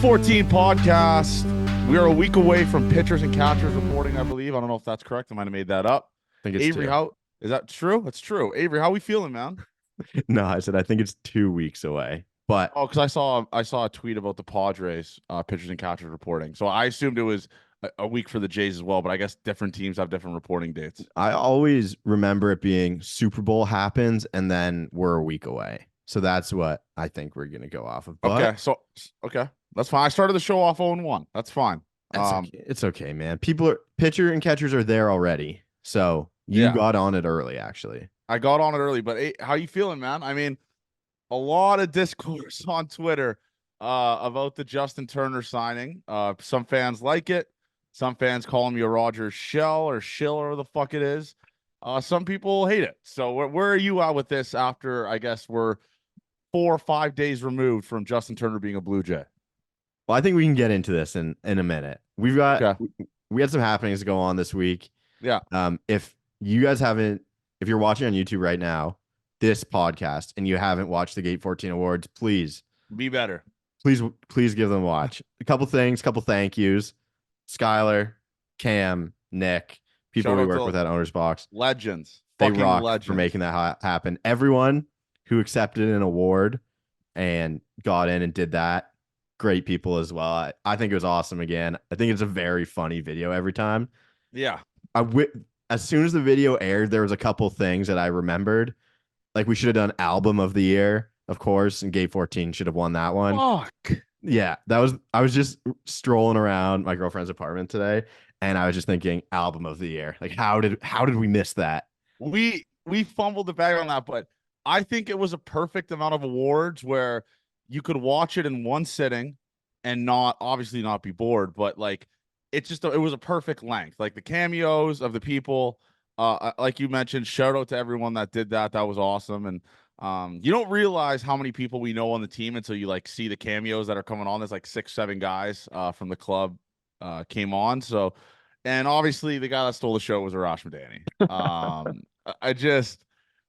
14 podcast. We are a week away from pitchers and catchers reporting, I believe. I don't know if that's correct. I might have made that up. I think it's Avery, two. how is that true? It's true. Avery, how we feeling, man? No, I said I think it's 2 weeks away. But Oh, because I saw a tweet about the Padres pitchers and catchers reporting. So I assumed it was a week for the Jays as well, but I guess different teams have different reporting dates. I always remember it being Super Bowl happens and then we're a week away. So that's what I think we're gonna go off of. But Okay. That's fine. I started the show off 0-1. That's fine. okay. It's okay, man. Pitcher and catchers are there already. So you got on it early, actually. I got on it early, but hey, how you feeling, man? I mean, a lot of discourse on Twitter about the Justin Turner signing. Some fans like it. Some fans call him a Rogers shell or shill or the fuck it is. Some people hate it. So where are you at with this after, I guess, we're 4 or 5 days removed from Justin Turner being a Blue Jay? Well, I think we can get into this in a minute. We had some happenings go on this week. Yeah. If you guys haven't, if you're watching on YouTube right now, this podcast, and you haven't watched the Gate 14 Awards, please be better. Please give them a watch. A couple thank yous. Skylar, Cam, Nick, people we work with at Owner's Box. Legends. They rock for making that happen. Everyone who accepted an award and got in and did that, great people as well. I think it was awesome again. I think it's a very funny video every time. Yeah. As soon as the video aired, there was a couple things that I remembered. Like we should have done album of the year, of course, and Gate 14 should have won that one. Fuck. Yeah, I was just strolling around my girlfriend's apartment today, and I was just thinking album of the year. Like how did we miss that? We fumbled the bag on that, but I think it was a perfect amount of awards where you could watch it in one sitting and not be bored, but like it was a perfect length. Like the cameos of the people, like you mentioned, shout out to everyone that did that. That was awesome. And you don't realize how many people we know on the team until you like see the cameos that are coming on. There's like 6-7 guys from the club came on. So, and obviously the guy that stole the show was Arash Madani.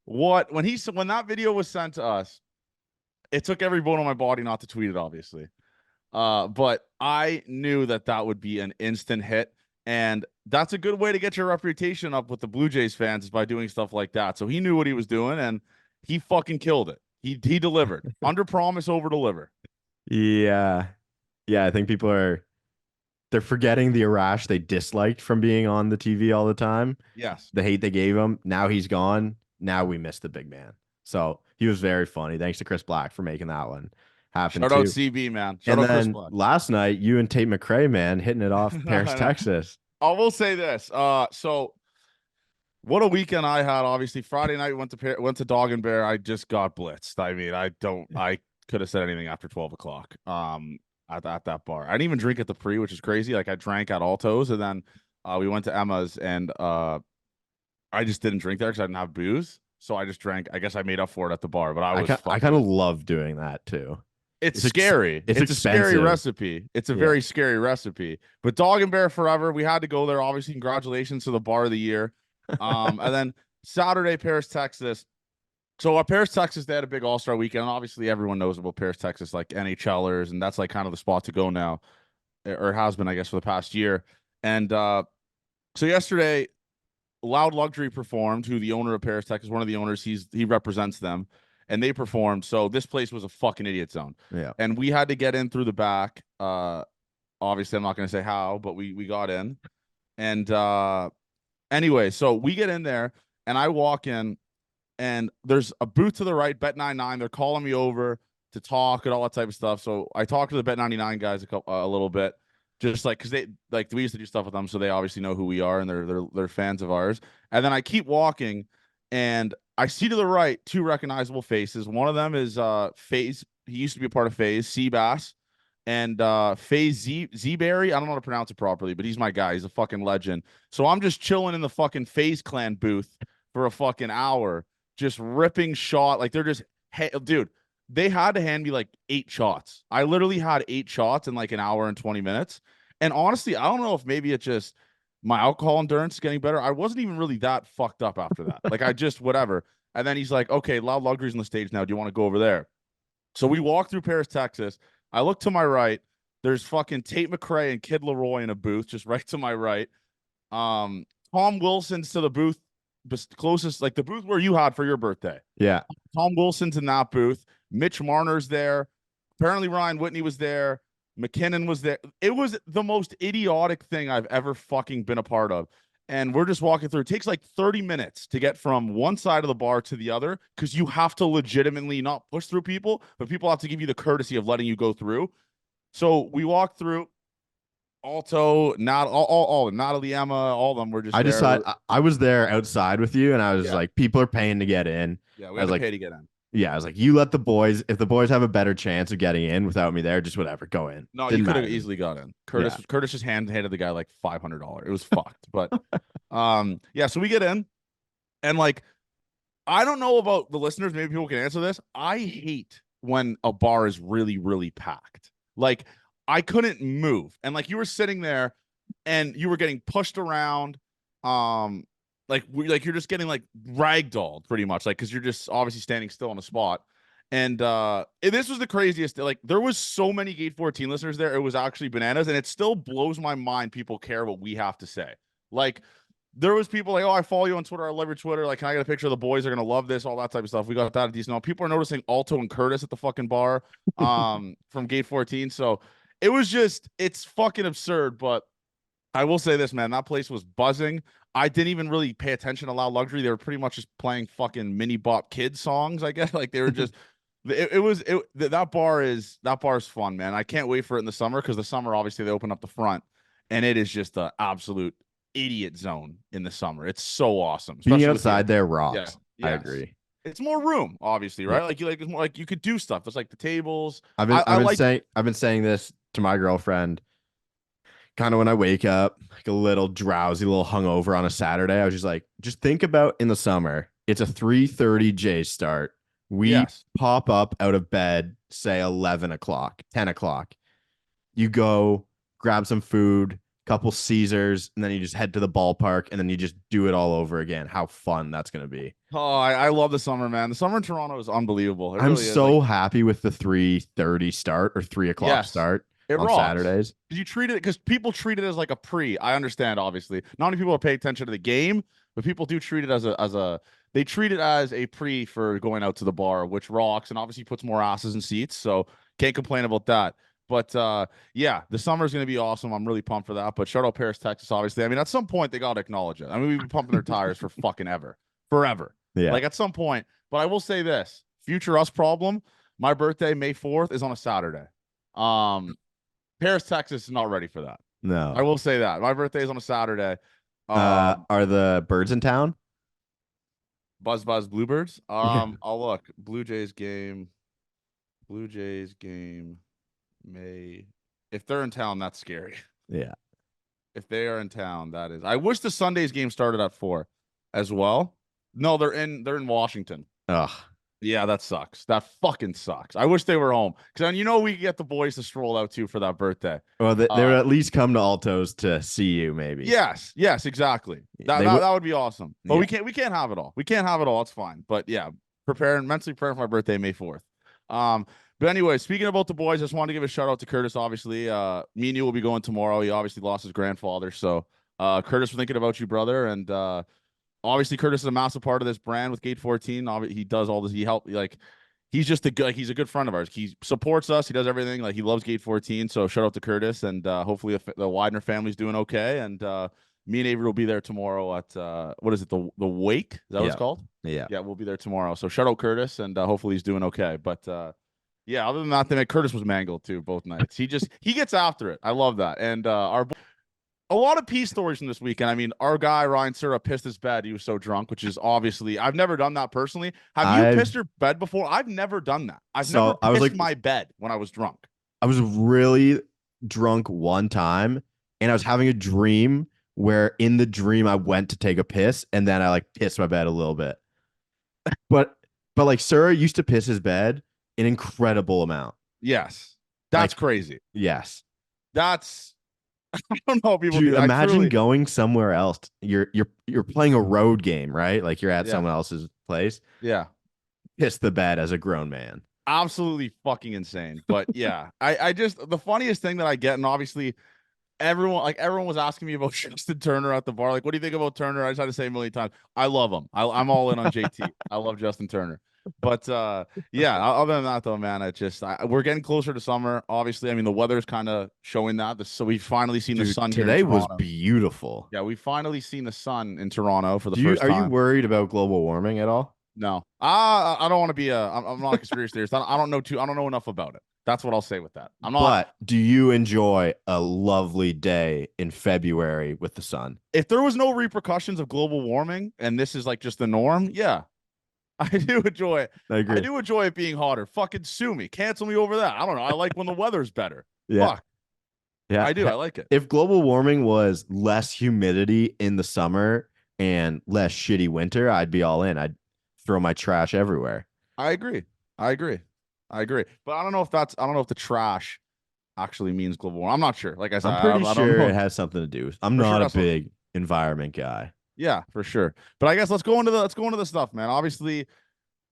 When that video was sent to us, it took every bone on my body not to tweet it, obviously. But I knew that would be an instant hit. And that's a good way to get your reputation up with the Blue Jays fans is by doing stuff like that. So he knew what he was doing and he fucking killed it. He delivered. Under promise, over deliver. Yeah. I think they're forgetting the Arash they disliked from being on the TV all the time. Yes. The hate they gave him. Now he's gone. Now we miss the big man. So he was very funny. Thanks to Chris Black for making that one happen. Shout out CB, man. Shout out Chris Black. Last night, you and Tate McRae, man, hitting it off Paris, Texas. I will say this. So what a weekend I had. Obviously, Friday night went to Dog and Bear. I just got blitzed. I mean, I could have said anything after 12 o'clock. At that bar. I didn't even drink at the Pre, which is crazy. Like I drank at Alto's, and then we went to Emma's, and I just didn't drink there because I didn't have booze. So I just drank. I guess I made up for it at the bar, but I kind of love doing that too. It's scary. It's a scary recipe. It's a very scary recipe. But Dog and Bear forever. We had to go there. Obviously, congratulations to the bar of the year. And then Saturday, Paris, Texas. So Paris, Texas, they had a big All-Star weekend. And obviously, everyone knows about Paris, Texas, like NHLers, and that's like kind of the spot to go now, or has been, I guess, for the past year. And so yesterday, Loud Luxury performed, who the owner of Paris, Texas, one of the owners, he represents them, and they performed. So this place was a fucking idiot zone. Yeah. And we had to get in through the back. Obviously, I'm not going to say how, but we got in. And anyway, so we get in there, and I walk in, and there's a booth to the right, Bet99. They're calling me over to talk and all that type of stuff. So I talked to the Bet99 guys a little bit. Just like, because we used to do stuff with them, so they obviously know who we are, and they're fans of ours. And then I keep walking, and I see to the right 2 recognizable faces. One of them is FaZe. He used to be a part of FaZe, Seabass, and FaZe Zberry. I don't know how to pronounce it properly, but he's my guy. He's a fucking legend. So I'm just chilling in the fucking FaZe Clan booth for a fucking hour, just ripping shot. Like they're just, hey, dude. They had to hand me like 8 shots. I literally had 8 shots in like an hour and 20 minutes. And honestly, I don't know if maybe it's just my alcohol endurance is getting better. I wasn't even really that fucked up after that. Like I just, whatever. And then he's like, okay, Loud Luxury's on the stage now. Do you want to go over there? So we walk through Paris, Texas. I look to my right. There's fucking Tate McRae and Kid Leroy in a booth just right to my right. Tom Wilson's to the booth closest, like the booth where you had for your birthday. Yeah. Tom Wilson's in that booth. Mitch Marner's there. Apparently Ryan Whitney was there. McKinnon was there. It was the most idiotic thing I've ever fucking been a part of. And we're just walking through. It takes like 30 minutes to get from one side of the bar to the other because you have to legitimately not push through people, but people have to give you the courtesy of letting you go through. So we walked through. Alto, not all Natalie, Emma, all of them were just. I there. decided I was there outside with you, and I was like, people are paying to get in. Yeah, I we had was to like, pay to get in. yeah, I was like, you let the boys. If the boys have a better chance of getting in without me there, just whatever, go in. No, Didn't you could have matter. easily got in. Curtis just handed the guy like $500. It was fucked, but yeah. So we get in, and like, I don't know about the listeners. Maybe people can answer this. I hate when a bar is really, really packed. Like, I couldn't move, and like you were sitting there, and you were getting pushed around. Like you're just getting like ragdolled pretty much, like because you're just obviously standing still on the spot. And this was the craziest. Like there was so many Gate 14 listeners there. It was actually bananas, and it still blows my mind. People care what we have to say. Like there was people like, oh, I follow you on Twitter. I love your Twitter. Like, can I get a picture of the boys? Are gonna love this, all that type of stuff. We got that at decent. Now people are noticing Alto and Curtis at the fucking bar, from Gate 14. So it was just, it's fucking absurd. But I will say this, man, that place was buzzing. I didn't even really pay attention to Loud Luxury. They were pretty much just playing fucking mini bop kid songs, I guess. Like they were just that bar is fun, man. I can't wait for it in the summer because the summer obviously they open up the front and it is just the absolute idiot zone in the summer. It's so awesome. Being outside there rocks. Yeah. I Yes. agree. It's more room, obviously, right? Yeah. It's more like you could do stuff. It's like the tables. I've been saying this to my girlfriend. Kind of when I wake up, like a little drowsy, a little hungover on a Saturday, I was just like, just think about in the summer. It's a 3:30 J start. We pop up out of bed, say 11 o'clock, 10 o'clock. You go grab some food, couple Caesars, and then you just head to the ballpark, and then you just do it all over again. How fun that's going to be. Oh, I love the summer, man. The summer in Toronto is unbelievable. I'm really so happy with the 3:30 start or 3 o'clock start. On rocks. Saturdays. You treat it because people treat it as like a pre. I understand, obviously. Not only people pay attention to the game, but people do treat it as they treat it as a pre for going out to the bar, which rocks and obviously puts more asses in seats. So can't complain about that. But yeah, the summer is going to be awesome. I'm really pumped for that. But shout out Paris, Texas, obviously. I mean, at some point they got to acknowledge it. I mean, we've been pumping their tires for fucking forever. Yeah. Like at some point. But I will say this: future us problem. My birthday, May 4th, is on a Saturday. Paris, Texas is not ready for that. No. I will say that. My birthday is on a Saturday. Are the birds in town? Buzz Bluebirds. Yeah. I'll look. Blue Jays game May. If they're in town, that's scary. Yeah. If they are in town, that is. I wish the Sunday's game started at 4 as well. No, they're in Washington. Ugh. Yeah, that sucks. That fucking sucks. I wish they were home because we could get the boys to stroll out too for that birthday. Well, they would at least come to Alto's to see you, maybe. Yes, exactly. That would be awesome. But we can't have it all. We can't have it all. It's fine. But yeah, mentally preparing for my birthday, May 4th. But anyway, speaking about the boys, I just wanted to give a shout out to Curtis. Obviously, me and you will be going tomorrow. He obviously lost his grandfather, so Curtis, we're thinking about you, brother, and obviously, Curtis is a massive part of this brand with Gate 14. He does all this. He's just he's a good friend of ours. He supports us. He does everything. Like he loves Gate 14. So shout out to Curtis, and hopefully the Widener family's doing okay. And me and Avery will be there tomorrow at what is it? The Wake? Is that what it's called? Yeah. Yeah, we'll be there tomorrow. So shout out Curtis, and hopefully he's doing okay. But yeah, other than that, Curtis was mangled too both nights. He gets after it. I love that. And a lot of peace stories from this weekend. I mean, our guy, Ryan Sura, pissed his bed. He was so drunk, which is obviously, I've never done that personally. Have you pissed your bed before? I've never done that. I've never pissed my bed when I was drunk. I was really drunk one time, and I was having a dream where in the dream I went to take a piss, and then I like pissed my bed a little bit. But like Sura used to piss his bed an incredible amount. Yes. That's crazy. Yes. That's... I don't know if people do. Imagine going somewhere else. You're playing a road game, right? Like you're at someone else's place. Yeah. Piss the bed as a grown man. absolutely fucking insane. But yeah, I just the funniest thing that I get, and obviously everyone was asking me about Justin Turner at the bar. Like, what do you think about Turner? I just had to say a million times. I love him. I'm all in on JT. I love Justin Turner. But yeah, other than that though, man, we're getting closer to summer. Obviously, I mean the weather's kind of showing that. So we've finally seen the Dude, sun here in today was Toronto. beautiful. Yeah, we finally seen the sun in Toronto for the Do you first are you time. worried about global warming at all? No, I don't want to be I'm not a conspiracy theorist. I don't know I don't know enough about it. That's what I'll say with that. I'm not. But do you enjoy a lovely day in February with the sun? If there was no repercussions of global warming and this is like just the norm, yeah, I do enjoy it. I I agree. do enjoy it being hotter. Fucking sue me, cancel me over that. I don't know. I like when the weather's better. Yeah. Fuck, Yeah. I do. I like it. If global warming was less humidity in the summer and less shitty winter, I'd be all in. I'd throw my trash everywhere. I agree. I agree. I agree. But I don't know if I don't know if the trash actually means global warming. I'm not sure. Like I said, I'm pretty I don't sure know it has something to do. I'm for sure. not a That's what. big environment guy. Yeah, for sure. But I guess let's go into the stuff, man. Obviously,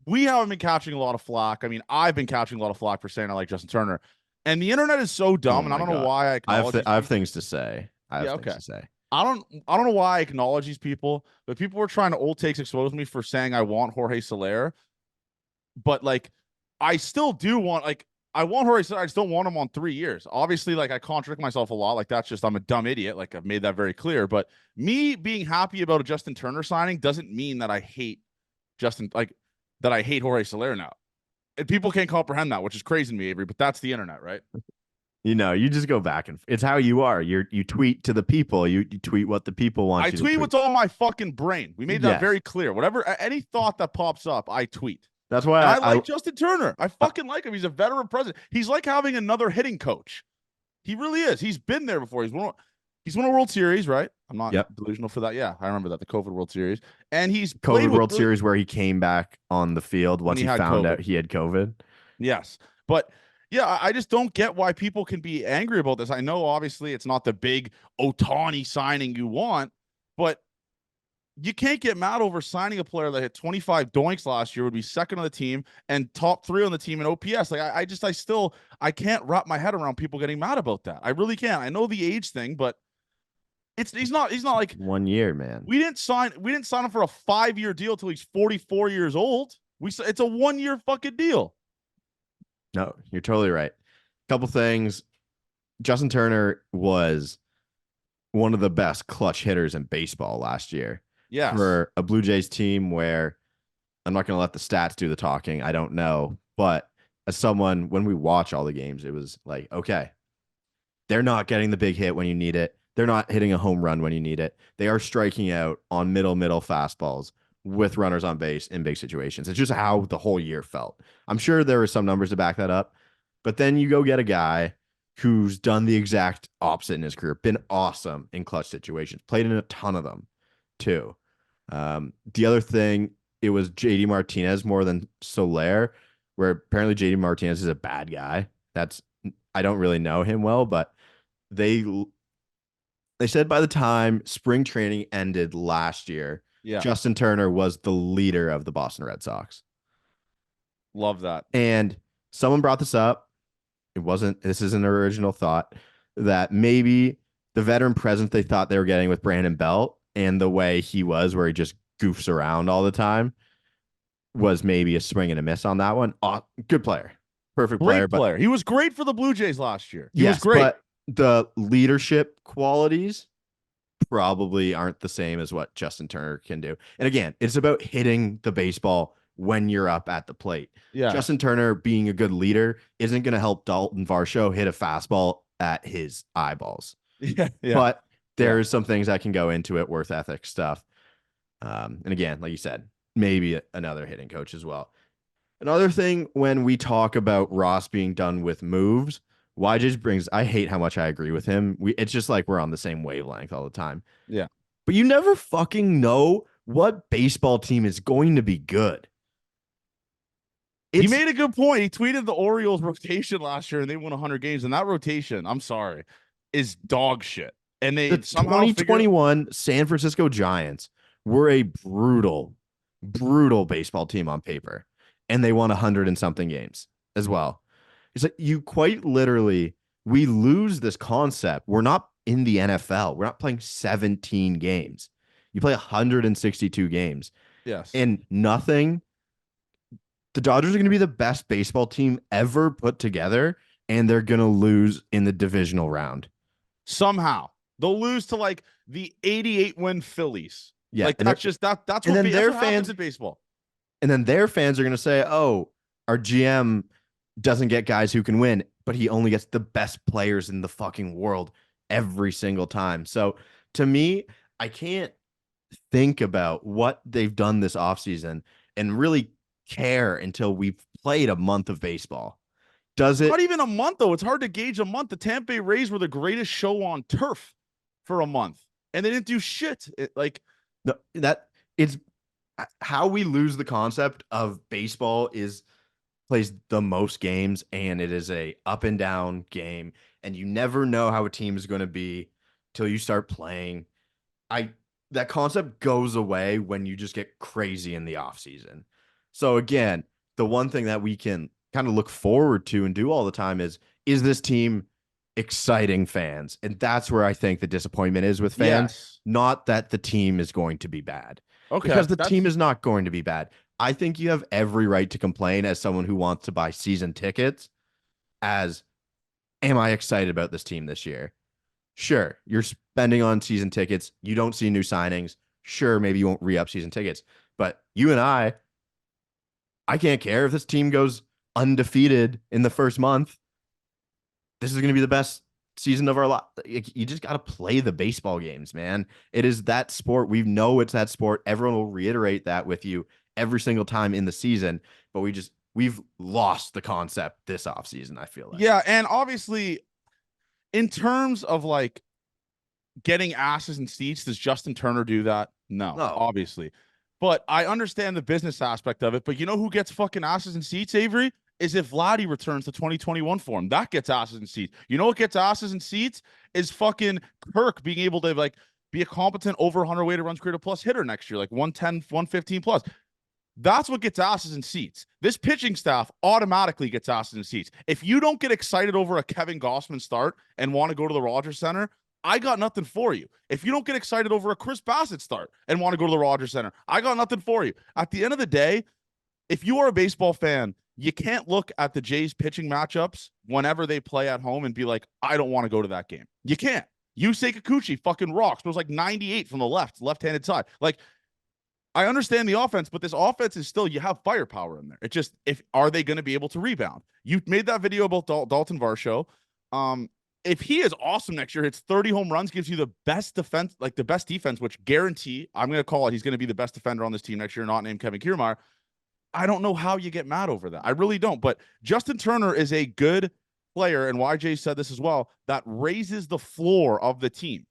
we haven't been catching a lot of flack. I mean, I've been catching a lot of flack for saying I like Justin Turner, and the internet is so Oh dumb, and I my don't know God. why I acknowledge these I have people. things to say. I have Yeah, things okay. to say. I don't know why I acknowledge these people, but people were trying to old takes expose me for saying I want Jorge Soler, but like I still do want like I want Jorge Soler. I just don't want him on 3 years. Obviously, like I contradict myself a lot. Like that's just I'm a dumb idiot. Like I've made that very clear. But me being happy about a Justin Turner signing doesn't mean that I hate Justin like that I hate Jorge Soler now. And people can't comprehend that, which is crazy to me, Avery. But that's the internet, right? You just go back and it's how you are. You tweet to the people. You tweet what the people want I you to tweet tweet. what's on my fucking brain. We made that Yes. very clear. Whatever, any thought that pops up, I tweet. That's And why I like Justin Turner. I I fucking like him. He's a veteran president. He's like having another hitting coach. He really is. He's been there before. He's won a World Series, right? I'm not yep. delusional for that. Yeah, I remember that, the COVID World Series. And he's played COVID with World really Series where he came back on the field when once he he had found COVID. out he had COVID. Yes. But yeah, I just don't get why people can be angry about this. I know obviously it's not the big Otani signing you want, but you can't get mad over signing a player that hit 25 doinks last year, would be second on the team and top 3 on the team in OPS. Like I can't wrap my head around people getting mad about that. I really can't. I know the age thing, but he's not like 1 year, man. we didn't sign him for a 5-year deal till he's 44 years old. It's a 1-year fucking deal. No, you're totally right. Couple things. Justin Turner was one of the best clutch hitters in baseball last year. Yes. For a Blue Jays team where I'm not going to let the stats do the talking. I don't know. But as someone, when we watch all the games, it was like, okay, they're not getting the big hit when you need it. They're not hitting a home run when you need it. They are striking out on middle fastballs with runners on base in big situations. It's just how the whole year felt. I'm sure there were some numbers to back that up. But then you go get a guy who's done the exact opposite in his career, been awesome in clutch situations, played in a ton of them too. The other thing, it was JD Martinez more than Soler, where apparently JD Martinez is a bad guy. I don't really know him well, but they said by the time spring training ended last year, Yeah. Justin Turner was the leader of the Boston Red Sox. Love that. And someone brought this up. This is an original thought that maybe the veteran presence they thought they were getting with Brandon Belt and the way he was, where he just goofs around all the time, was maybe a swing and a miss on that one. Good player. Perfect Great player. player. He was great for the Blue Jays last year. He yes, was great. But the leadership qualities probably aren't the same as what Justin Turner can do. And again, it's about hitting the baseball when you're up at the plate. Yeah. Justin Turner being a good leader isn't going to help Dalton Varsho hit a fastball at his eyeballs. Yeah. But there's some things that can go into it, worth ethic stuff. And again, like you said, maybe another hitting coach as well. Another thing, when we talk about Ross being done with moves, I hate how much I agree with him. It's just like we're on the same wavelength all the time. Yeah. But you never fucking know what baseball team is going to be good. He made a good point. He tweeted the Orioles rotation last year and they won 100 games. And that rotation, I'm sorry, is dog shit. And they the 2021 San Francisco Giants were a brutal baseball team on paper. And they won 100 and something games. as well. It's like you quite literally, we lose this concept. We're not in the NFL. We're not playing 17 games. You play 162 games Yes. and nothing. The Dodgers are going to be the best baseball team ever put together, and they're going to lose in the divisional round. Somehow they'll lose to like the 88 win Phillies. Yeah, Like that's just that's and what then that's their what happens fans, in baseball. and then their fans are going to say, "Oh, our GM doesn't get guys who can win, but he only gets the best players in the fucking world every single time." So to me, I can't think about what they've done this offseason and really care until we've played a month of baseball. Does Not it? even a month though. It's hard to gauge a month. The Tampa Bay Rays were the greatest show on turf for a month, and they didn't do shit. Like No, that it's how we lose the concept of baseball is plays the most games and it is a up and down game and you never know how a team is going to be till you start playing. I That concept goes away when you just get crazy in the off season. So again, the one thing that we can kind of look forward to and do all the time is this team exciting fans? And that's where I think the disappointment is with fans, yes, not that the team is going to be bad. okay, Because the team that's is not going to be bad. I think you have every right to complain as someone who wants to buy season tickets as am I excited about this team this year? Sure, you're spending on season tickets. You don't see new signings. Sure, maybe you won't re-up season tickets. But you and I can't care if this team goes undefeated in the first month. This is going to be the best season of our life. You just got to play the baseball games, man. It is that sport. We know it's that sport. Everyone will reiterate that with you every single time in the season, but we've lost the concept this offseason, I feel like. yeah, and obviously in terms of like getting asses in seats, does Justin Turner do that? No, No. obviously. But I understand the business aspect of it. But you know who gets fucking asses in seats, Avery? Is if Vladdy returns to 2021 form. That gets asses in seats. You know what gets asses in seats? Is fucking Kirk being able to like be a competent over 100 weighted runs created plus hitter next year, like 110, 115 plus. That's what gets asses in seats. This pitching staff automatically gets asses in seats. If you don't get excited over a Kevin Gossman start and want to go to the Rogers Center, I got nothing for you. If you don't get excited over a Chris Bassett start and want to go to the Rogers Center, I got nothing for you. At the end of the day, if you are a baseball fan, you can't look at the Jays pitching matchups whenever they play at home and be like, I don't want to go to that game. You can't. Yusei Kikuchi fucking rocks. It was like 98 from the left-handed side. Like, I understand the offense, but this offense is still, you have firepower in there. It just, if are they going to be able to rebound? You made that video about Dalton Varsho. If he is awesome next year, hits 30 home runs, gives you the best defense, like the best defense, which guarantee I'm going to call it. He's going to be the best defender on this team next year, not named Kevin Kiermaier. I don't know how you get mad over that. I really don't. But Justin Turner is a good player, and YJ said this as well, that raises the floor of the team.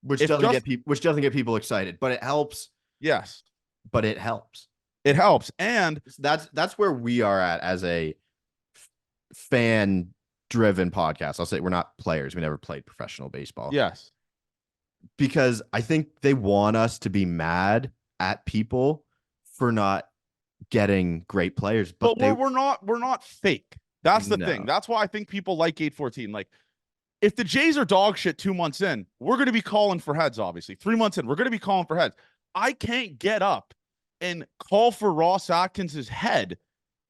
Which doesn't get people excited, but it helps. Yes. But it helps. It helps. And that's where we are at as a fan driven podcast. I'll say we're not players. We never played professional baseball. yes. Because I think they want us to be mad at people for not getting great players. But we're not fake. That's the thing. No. That's why I think people like 814. Like, if the Jays are dog shit 2 months in, we're going to be calling for heads, obviously. 3 months in, we're going to be calling for heads. I can't get up and call for Ross Atkins's head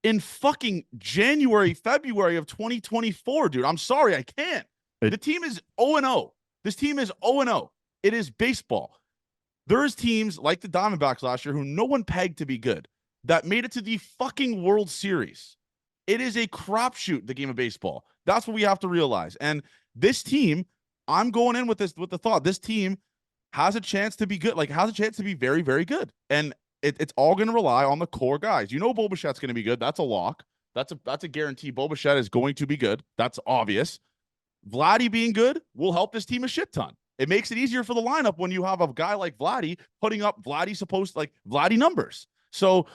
in fucking January, February of 2024, dude. I'm sorry, I can't. The team is 0-0. This team is 0-0. It is baseball. There is teams like the Diamondbacks last year who no one pegged to be good that made it to the fucking World Series. It is a crapshoot, the game of baseball. That's what we have to realize. And this team, I'm going in with the thought, this team has a chance to be good, like has a chance to be very, very good. And it's all going to rely on the core guys. You know, Bo Bichette's going to be good. That's a lock. That's a guarantee. Bo Bichette is going to be good. That's obvious. Vladdy being good will help this team a shit ton. It makes it easier for the lineup when you have a guy like Vladdy putting up Vladdy numbers. So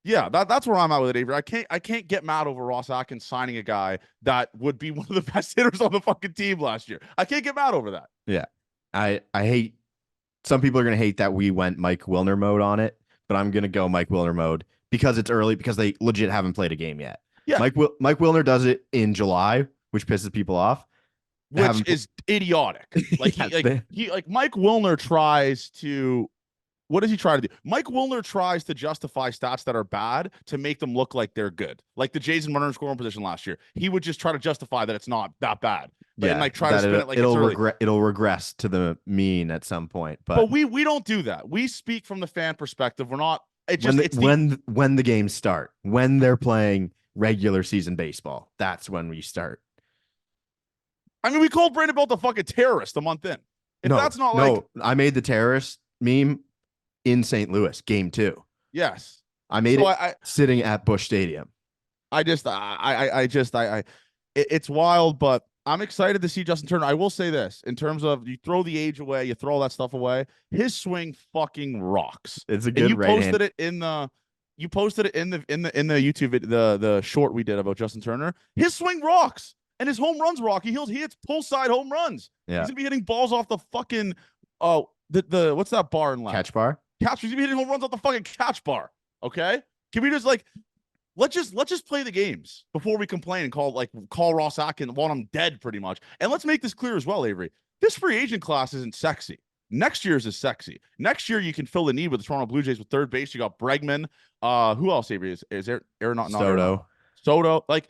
yeah, that's where I'm at with it, Avery. I can't get mad over Ross Atkins signing a guy that would be one of the best hitters on the fucking team last year. I can't get mad over that. Yeah. I hate, some people are going to hate that we went Mike Wilner mode on it, but I'm going to go Mike Wilner mode because it's early, because they legit haven't played a game yet. Yeah, Mike Wilner does it in July, which pisses people off. which is idiotic. Like Yeah, like Mike Wilner tries to what does he try to do? Mike Wilner tries to justify stats that are bad to make them look like they're good. Like the Jays and runner in scoring position last year. He would just try to justify that it's not that bad. But and yeah, like try to that spin it like it's early. it'll regress to the mean at some point. But But we don't do that. We speak from the fan perspective. We're not it when just the it's the when the games start, when they're playing regular season baseball, that's when we start. I mean, we called Brandon Belt a fucking terrorist a month in. If No, that's not like no, I made the terrorist meme in St. Louis, game 2. yes. I made So it sitting at Busch Stadium. It's wild, but I'm excited to see Justin Turner. I will say this in terms of you throw the age away, you throw all that stuff away. His swing fucking rocks. It's a And good you right posted hand. it in the the YouTube the short we did about Justin Turner. His swing rocks and his home runs rock. He hits pull side home runs. Yeah. He's gonna be hitting balls off the fucking the what's that bar in left? Catch bar. Catch. He's gonna be hitting home runs off the fucking catch bar. Okay, can we just like let's just play the games before we complain and call Ross Atkins, want him dead pretty much. And let's make this clear as well, Avery. This free agent class isn't sexy. Next year's is sexy. Next year you can fill the need with the Toronto Blue Jays with third base. You got Bregman. Who else, Avery? Is there Aaron Soto? Soto. Like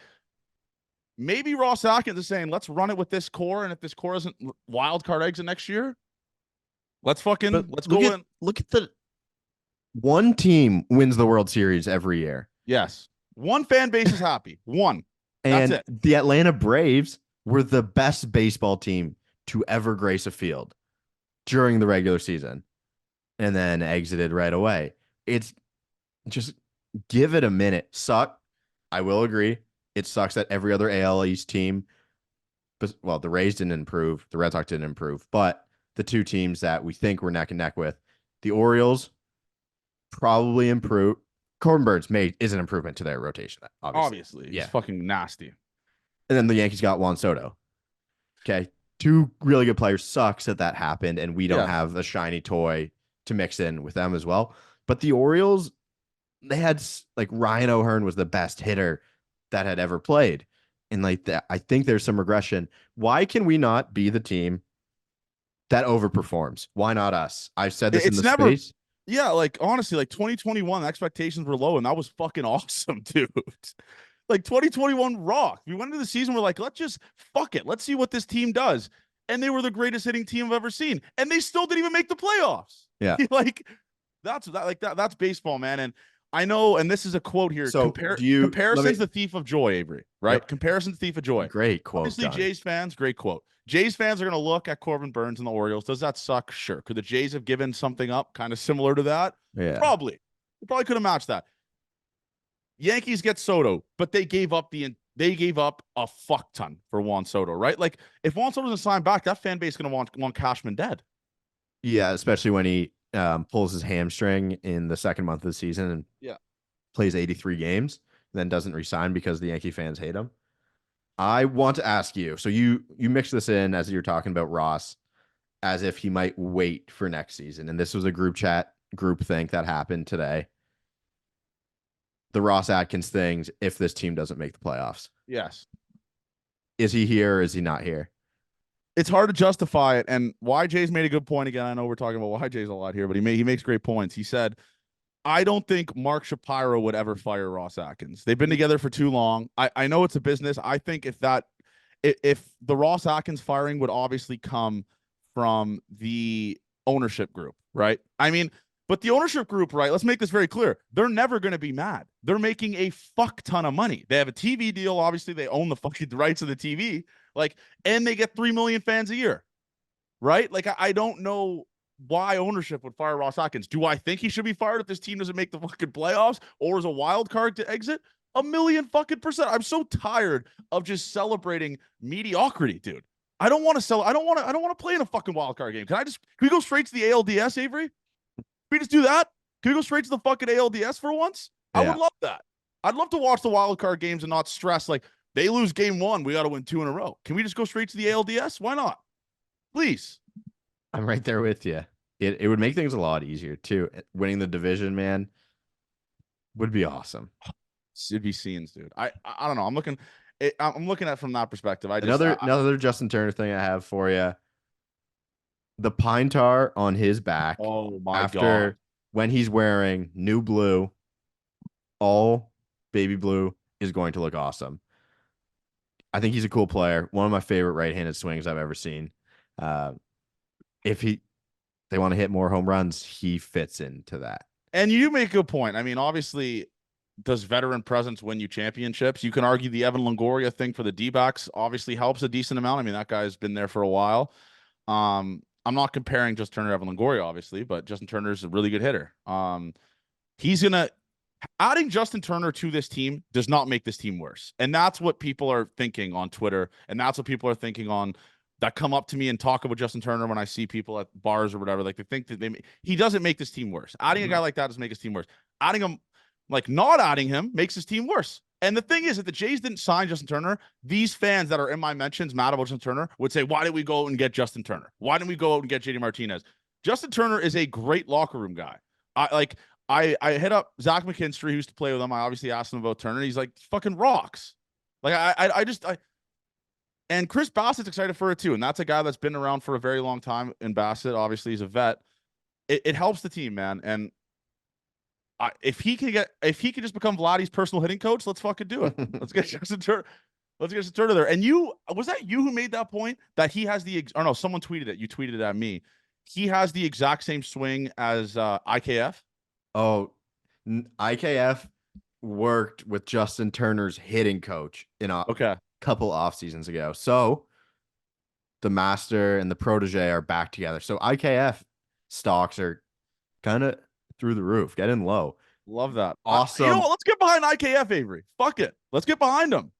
maybe Ross Atkins is saying, let's run it with this core, and if this core isn't wild card exit next year, let's go in. Look at the one team wins the World Series every year. Yes. One fan base is happy. One. And that's it. The Atlanta Braves were the best baseball team to ever grace a field during the regular season and then exited right away. It's just give it a minute. I will agree. It sucks that every other AL East team, well, the Rays didn't improve, the Red Sox didn't improve, but the two teams that we think we're neck and neck with, the Orioles probably improve. Corbin Burns is an improvement to their rotation. Obviously. Yeah. He's fucking nasty. And then the Yankees got Juan Soto. Okay. 2 really good players. Sucks that happened, and we don't have a shiny toy to mix in with them as well. But the Orioles, they had like Ryan O'Hearn was the best hitter that had ever played. And like that, I think there's some regression. Why can we not be the team that overperforms? Why not us? I've said this in the space. Yeah, like honestly, like 2021 expectations were low, and that was fucking awesome, dude. Like 2021 rocked. We went into the season, we're like, let's just fuck it. Let's see what this team does. And they were the greatest hitting team I've ever seen. And they still didn't even make the playoffs. Yeah. Like that's baseball, man. And I know, and this is a quote here. So comparison's the thief of joy, Avery. Right? Yep. Comparison's the thief of joy. Great quote. Obviously, Jays fans, great quote. Jays fans are going to look at Corbin Burns and the Orioles. Does that suck? Sure. Could the Jays have given something up kind of similar to that? Yeah. Probably. They probably could have matched that. Yankees get Soto, but they gave up a fuck ton for Juan Soto, right? Like if Juan Soto doesn't sign back, that fan base is going to want Cashman dead. Yeah, especially when he pulls his hamstring in the second month of the season and plays 83 games, then doesn't resign because the Yankee fans hate him. I want to ask you, so you mix this in as you're talking about Ross as if he might wait for next season. And this was a group think that happened today. The Ross Atkins things, if this team doesn't make the playoffs. Yes. Is he here or is he not here? It's hard to justify it. And YJ's made a good point again. I know we're talking about YJ's a lot here, but he makes great points. He said, I don't think Mark Shapiro would ever fire Ross Atkins. They've been together for too long. I know it's a business. I think if the Ross Atkins firing would obviously come from the ownership group, right? I mean, but the ownership group, right? Let's make this very clear. They're never going to be mad. They're making a fuck ton of money. They have a TV deal. Obviously, they own the fucking rights of the TV. Like, and they get 3 million fans a year, right? Like, I don't know why ownership would fire Ross Atkins. Do I think he should be fired if this team doesn't make the fucking playoffs or is a wild card to exit? 1,000,000% I'm so tired of just celebrating mediocrity, dude. I don't want to play in a fucking wild card game. Can we go straight to the ALDS, Avery? Can we just do that? Can we go straight to the fucking ALDS for once? Yeah. I would love that. I'd love to watch the wild card games and not stress like they lose game 1, we got to win 2 in a row. Can we just go straight to the ALDS? Why not? Please. I'm right there with you. It would make things a lot easier too. Winning the division, man, would be awesome. It'd be scenes, dude. I don't know. I'm looking at it from that perspective. Another Justin Turner thing I have for you. The pine tar on his back Oh my god. after when he's wearing new blue, all baby blue is going to look awesome. I think he's a cool player. One of my favorite right-handed swings I've ever seen. Uh, if they want to hit more home runs, he fits into that. And you make a good point. I mean, obviously, does veteran presence win you championships? You can argue the Evan Longoria thing for the D-backs obviously helps a decent amount. I mean, that guy's been there for a while. I'm not comparing just Turner to Evan Longoria, obviously, but Justin Turner's a really good hitter. He's gonna adding Justin Turner to this team does not make this team worse. And that's what people are thinking on Twitter. And that's what people are thinking on that come up to me and talk about Justin Turner when I see people at bars or whatever. Like they think that he doesn't make this team worse. Adding a guy like that doesn't make his team worse. Adding him, like not adding him, makes his team worse. And the thing is, if the Jays didn't sign Justin Turner, these fans that are in my mentions mad about Justin Turner would say, why did we go out and get Justin Turner? Why didn't we go out and get JD Martinez? Justin Turner is a great locker room guy. I hit up Zach McKinstry, who used to play with him. I obviously asked him about Turner. He's like, fucking rocks. Like and Chris Bassett's excited for it too. And that's a guy that's been around for a very long time. And Bassett, obviously, he's a vet. It helps the team, man. And if he can just become Vladdy's personal hitting coach, let's fucking do it. Let's get Justin Turner. Let's get Justin Turner there. And was that you who made that point that he has or no, someone tweeted it. You tweeted it at me. He has the exact same swing as IKF. Oh, IKF worked with Justin Turner's hitting coach in a couple off seasons ago. So the master and the protege are back together. So IKF stocks are kind of through the roof, getting low. Love that. Awesome. Let's get behind IKF, Avery. Fuck it. Let's get behind him.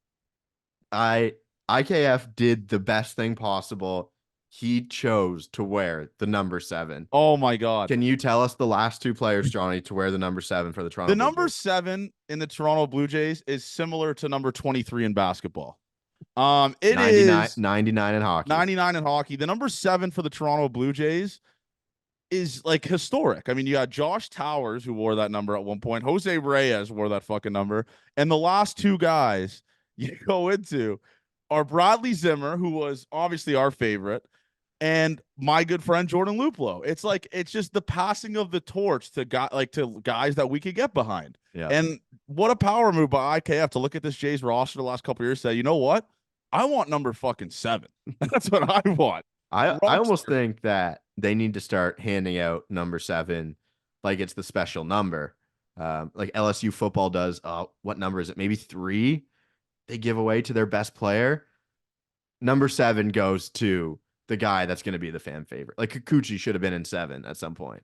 IKF did the best thing possible. He chose to wear the number 7. Oh my God. Can you tell us the last 2 players, Johnny, to wear the number 7 for the Toronto Blue Jays? The number 7 in the Toronto Blue Jays is similar to number 23 in basketball. It 99, is 99 in hockey. 99 in hockey. The number 7 for the Toronto Blue Jays is like historic. I mean, you got Josh Towers, who wore that number at one point. Jose Reyes wore that fucking number. And the last 2 guys you go into are Bradley Zimmer, who was obviously our favorite, and my good friend Jordan Luplow. It's just the passing of the torch to guys that we could get behind. Yeah. And what a power move by IKF to look at this Jays roster the last couple of years, say, you know what? I want number fucking 7. That's what I want. I almost think that they need to start handing out number 7 like it's the special number. Like LSU football does. What number is it? Maybe 3 they give away to their best player. Number 7 goes to the guy that's going to be the fan favorite. Like Kikuchi should have been in 7 at some point.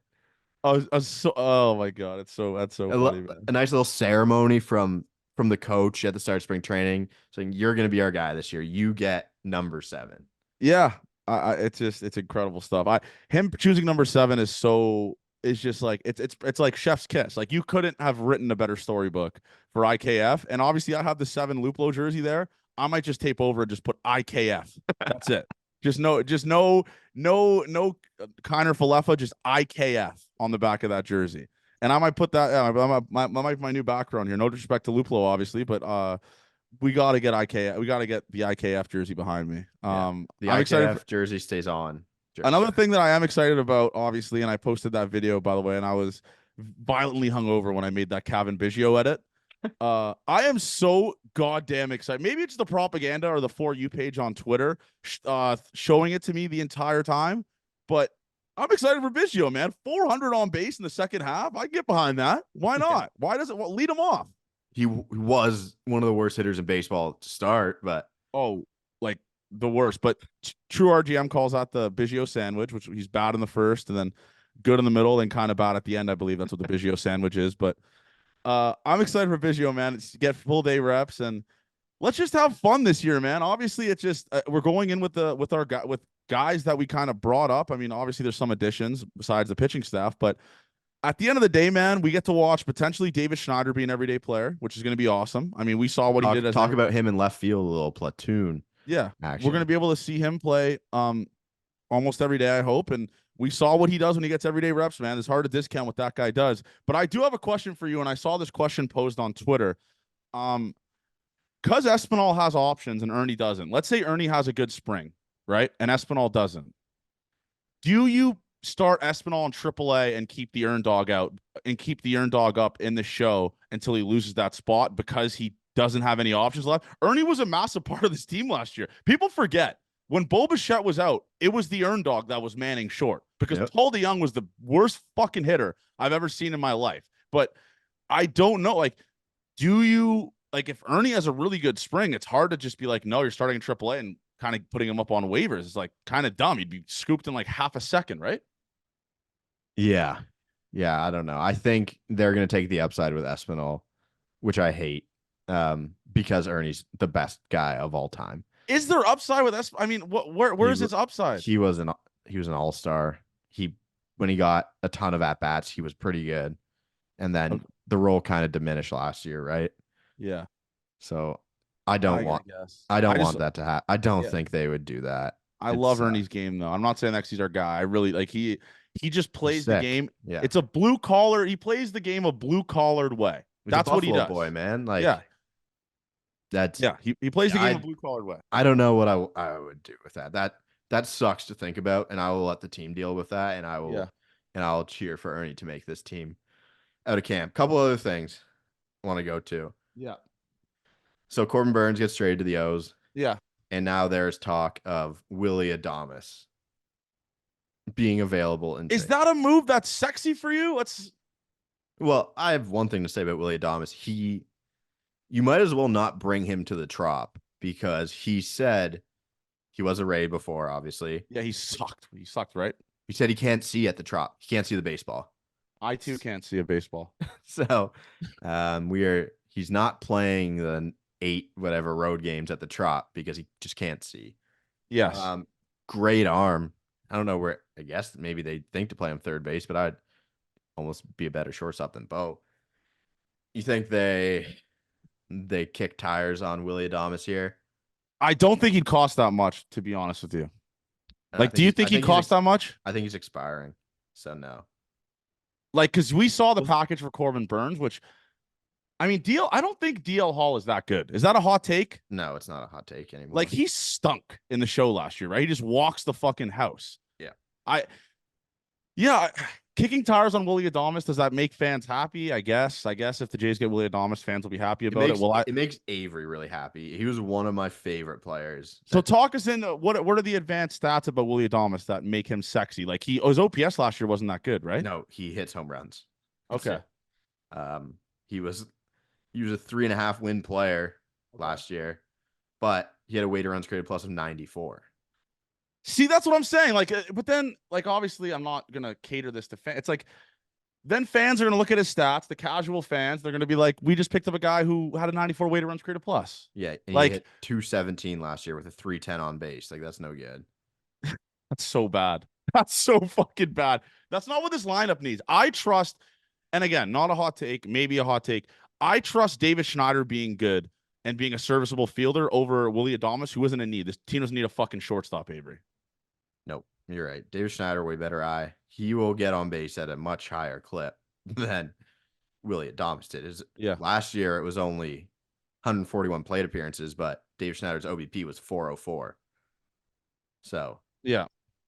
Oh my God. That's so funny, man. A nice little ceremony from the coach at the start of spring training saying, you're going to be our guy this year. You get number 7. Yeah. It's incredible stuff. Him choosing number 7 is just like, it's like chef's kiss. Like you couldn't have written a better storybook for IKF. And obviously I have the 7 Luplo jersey there. I might just tape over and just put IKF. That's it. Just no Kiner Falefa, just IKF on the back of that jersey. And I might put that, my new background here. No disrespect to Luplo, obviously, but we got to get IKF. We got to get the IKF jersey behind me. The I'm IKF excited jersey stays on. Another thing that I am excited about, obviously, and I posted that video, by the way, and I was violently hungover when I made that Kevin Biggio edit. I am so goddamn excited. Maybe it's the propaganda or the For You page on Twitter showing it to me the entire time, but I'm excited for Biggio, man. 400 on base in the second half. I get behind that. Why not? Why does it lead him off? He was one of the worst hitters in baseball to start, but like the worst. But true RGM calls that the Biggio sandwich, which he's bad in the first and then good in the middle and kind of bad at the end. I believe that's what the Biggio sandwich is. But I'm excited for Biggio, man. It's get full day reps and let's just have fun this year, man. Obviously, it's just we're going in with guys that we kind of brought up. I mean, obviously, there's some additions besides the pitching staff, but at the end of the day, man, we get to watch potentially David Schneider be an everyday player, which is going to be awesome. I mean, we saw what he did. Talk about him in left field, a little platoon. Yeah, action. We're going to be able to see him play almost every day, I hope, and we saw what he does when he gets everyday reps, man. It's hard to discount what that guy does. But I do have a question for you, and I saw this question posed on Twitter. Because Espinal has options and Ernie doesn't. Let's say Ernie has a good spring, right? And Espinal doesn't. Do you start Espinal in AAA and keep the Earn Dog out and keep the Earn Dog up in the show until he loses that spot because he doesn't have any options left? Ernie was a massive part of this team last year. People forget when Bo Bichette was out, it was the Earn Dog that was manning short because Paul DeYoung was the worst fucking hitter I've ever seen in my life. But I don't know. Like, do you like if Ernie has a really good spring? It's hard to just be like, no, you're starting in AAA and kind of putting him up on waivers. It's like kind of dumb. You'd be scooped in like half a second, right? Yeah. Yeah, I don't know. I think they're going to take the upside with Espinal, which I hate, because Ernie's the best guy of all time. Is there upside with Espinal? I mean, where's his upside? He was an all-star. When he got a ton of at-bats, he was pretty good. And then the role kind of diminished last year, right? Yeah. So I don't want that to happen. I don't think they would do that. I love Ernie's game though. I'm not saying that he's our guy. I really like he just plays the game. Yeah. It's a blue collar. He plays the game a blue collared way. That's what he does. Boy, man. Like, yeah. That's he plays the game a blue collared way. I don't know what I would do with that. That sucks to think about, and I will let the team deal with that, and I'll cheer for Ernie to make this team out of camp. Couple other things I want to go to. Yeah. So Corbin Burns gets traded to the O's. Yeah. And now there's talk of Willy Adames being available. Is that a move that's sexy for you? Well, I have one thing to say about Willy Adames. You might as well not bring him to the Trop because he said he was a Ray before, obviously. Yeah, he sucked. He sucked, right? He said he can't see at the Trop. He can't see the baseball. I too can't see a baseball. So he's not playing the 8 whatever road games at the Trop because he just can't see. Yes. Great arm. I don't know where. I guess maybe they think to play him third base, but I'd almost be a better shortstop than Bo. You think they kick tires on Willy Adames here? I don't think he'd cost that much, to be honest with you. Like, do you think he'd cost that much? I think he's expiring, so no. Like, because we saw the package for Corbin Burns, which, I mean, I don't think DL Hall is that good. Is that a hot take? No, it's not a hot take anymore. Like, he stunk in the show last year, right? He just walks the fucking house. Kicking tires on Willy Adames, does that make fans happy? I guess if the Jays get Willy Adames, fans will be happy about it. Well, it makes Avery really happy. He was one of my favorite players. So talk us in. What are the advanced stats about Willy Adames that make him sexy? Like his OPS last year wasn't that good, right? No, he hits home runs. Okay. He was a 3.5 win player last year, but he had a weighted runs created plus of 94. See, that's what I'm saying. Like, but then, like, obviously, I'm not gonna cater this to fans. It's like, then fans are gonna look at his stats. The casual fans, they're gonna be like, "We just picked up a guy who had a 94 weighted runs created plus." Yeah, and like he hit 217 last year with a 310 on base. Like, that's no good. That's so bad. That's so fucking bad. That's not what this lineup needs. I trust, and again, not a hot take, maybe a hot take. I trust Davis Schneider being good and being a serviceable fielder over Willy Adames, who isn't in need. This team doesn't need a fucking shortstop, Avery. Nope, you're right. David Schneider, way better eye. He will get on base at a much higher clip than Willy Adames did. Last year, it was only 141 plate appearances, but David Schneider's OBP was 404. So yeah,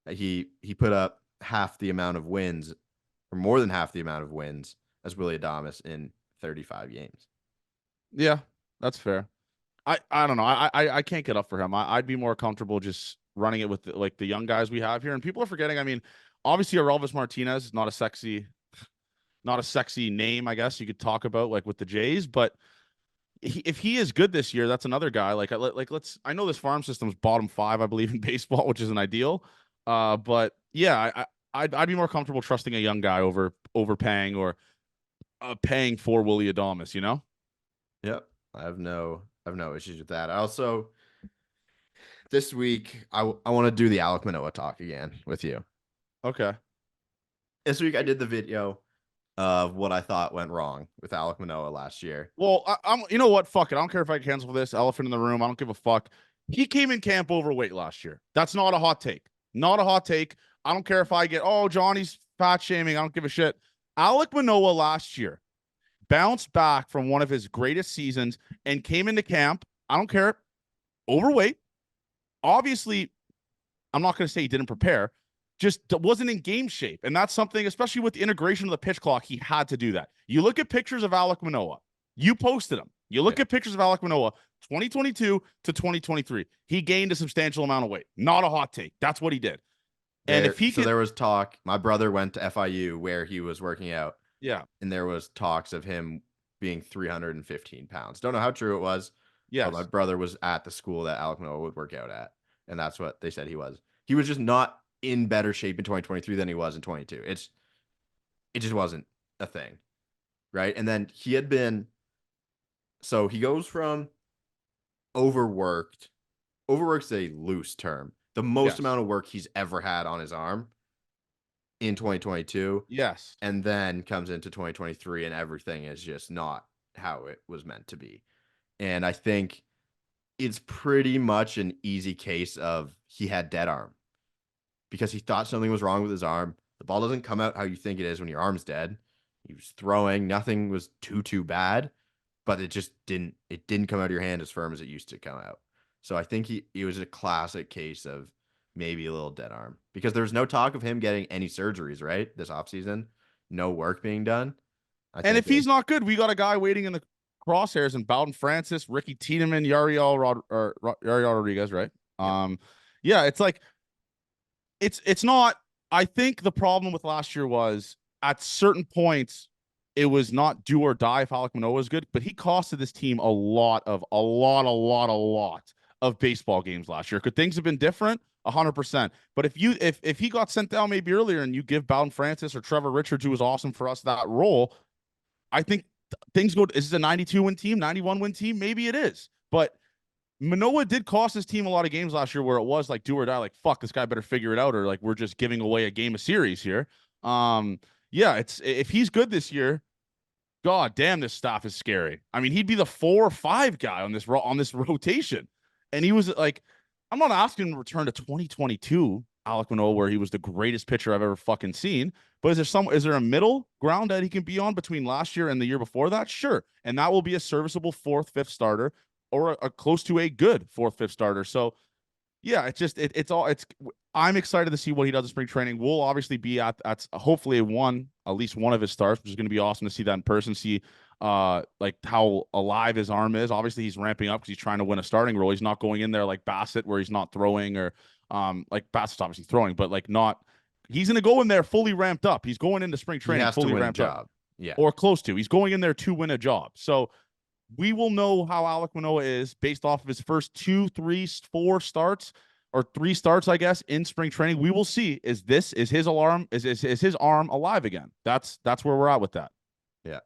he put up half the amount of wins, or more than half the amount of wins as Willy Adames in 35 games. Yeah, that's fair. I don't know. I can't get up for him. I'd be more comfortable just running it with the young guys we have here. And people are forgetting. I mean, obviously, Aurelvis Martinez is not a sexy name, I guess you could talk about like with the Jays, but if he is good this year, that's another guy. I know this farm system's bottom 5, I believe, in baseball, which isn't ideal. But yeah, I'd be more comfortable trusting a young guy over overpaying or paying for Willy Adames, you know? Yep. I have no issues with that. I also, this week, I want to do the Alec Manoah talk again with you. Okay. This week, I did the video of what I thought went wrong with Alec Manoah last year. Well, I'm. You know what? Fuck it. I don't care if I cancel this. Elephant in the room. I don't give a fuck. He came in camp overweight last year. That's not a hot take. Not a hot take. I don't care if I get, Johnny's fat shaming. I don't give a shit. Alec Manoah last year bounced back from one of his greatest seasons and came into camp. I don't care, overweight. Obviously, I'm not going to say he didn't prepare, just wasn't in game shape. And that's something, especially with the integration of the pitch clock, he had to do that. You look at pictures of Alec Manoah. You posted them. You look at pictures of Alec Manoah, 2022 to 2023. He gained a substantial amount of weight. Not a hot take. That's what he did. And if he so there was talk. My brother went to FIU where he was working out. Yeah. And there was talks of him being 315 pounds. Don't know how true it was. Yes. But my brother was at the school that Alec Manoah would work out at. And that's what they said he was. He was just not in better shape in 2023 than he was in 22. It just wasn't a thing. Right. And then he had been. So he goes from overworked. Overworked's a loose term. The most amount of work he's ever had on his arm in 2022. Yes. And then comes into 2023 and everything is just not how it was meant to be. And I think it's pretty much an easy case of he had dead arm because he thought something was wrong with his arm. The ball doesn't come out how you think it is when your arm's dead. He was throwing. Nothing was too bad, but it didn't come out of your hand as firm as it used to come out. So I think he was a classic case of maybe a little dead arm because there's no talk of him getting any surgeries, right? This offseason, no work being done. And if he's not good, we got a guy waiting in the crosshairs and Bowden Francis, Ricky Tiedemann, Yariel Rodriguez, right? Yeah, it's like it's not. I think the problem with last year was at certain points it was not do or die if Alec Manoah was good, but he costed this team a lot of baseball games last year. Could things have been different? 100%. But if he got sent down maybe earlier and you give Bowden Francis or Trevor Richards, who was awesome for us, that role, I think things go. Is this a 92-win team, 91-win team? Maybe it is. But Manoah did cost his team a lot of games last year where it was like do or die, like fuck, this guy better figure it out, or like we're just giving away a game of series here. Yeah, it's if he's good this year, god damn, this staff is scary. I mean, he'd be the 4 or 5 guy on this rotation. And he was like, I'm not asking him to return to 2022 Alec Manoah, where he was the greatest pitcher I've ever fucking seen. But is there a middle ground that he can be on between last year and the year before that? Sure. And that will be a serviceable 4th, 5th starter or a close to a good 4th, 5th starter. So yeah, I'm excited to see what he does in spring training. We'll obviously be at hopefully at least one of his starts, which is going to be awesome to see that in person, see like how alive his arm is. Obviously he's ramping up because he's trying to win a starting role. He's not going in there like Bassett where he's not throwing, or like Bassett's obviously throwing, but like not, he's going to go in there fully ramped up. He's going into spring training fully ramped up. Yeah. Or close to. He's going in there to win a job. So we will know how Alec Manoah is based off of his first 2, 3, 4 starts, or 3 starts, I guess, in spring training. We will see. Is his arm alive again? That's where we're at with that. Yeah.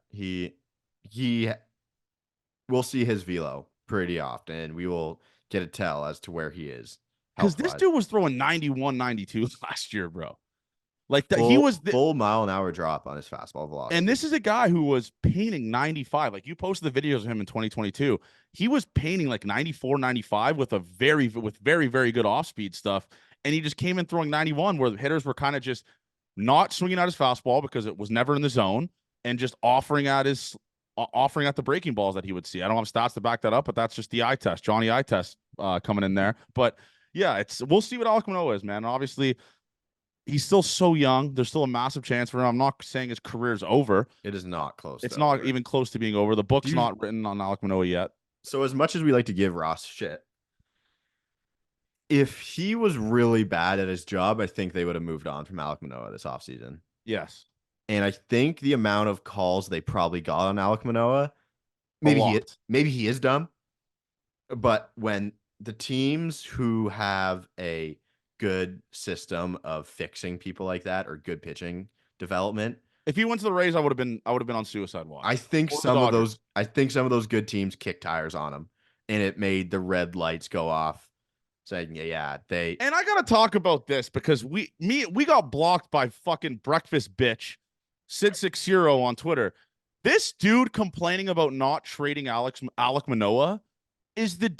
We'll see his velo pretty often, and we will get a tell as to where he is. Because this dude was throwing 91, 92 last year, bro. Like that, he was full mile-an-hour drop on his fastball velocity. And this is a guy who was painting 95. Like you posted the videos of him in 2022. He was painting like 94, 95 with very, very good off-speed stuff. And he just came in throwing 91, where the hitters were kind of just not swinging at his fastball because it was never in the zone, and just offering at the breaking balls that he would see. I don't have stats to back that up, but that's just the eye test, Johnny eye test coming in there. But yeah, we'll see what Alec Manoah is, man. Obviously, he's still so young. There's still a massive chance for him. I'm not saying his career's over. It is not close. It's not even close to being over. The book's not written on Alec Manoah yet. So as much as we like to give Ross shit, if he was really bad at his job, I think they would have moved on from Alec Manoah this offseason. Yes. And I think the amount of calls they probably got on Alec Manoah, maybe he is dumb. But when the teams who have a good system of fixing people like that, or good pitching development. If he went to the Rays, I would have been on suicide watch. I think some of those good teams kicked tires on him, and it made the red lights go off, saying, they. And I gotta talk about this because we got blocked by fucking breakfast bitch Sid60 on Twitter. This dude complaining about not trading Alec Manoah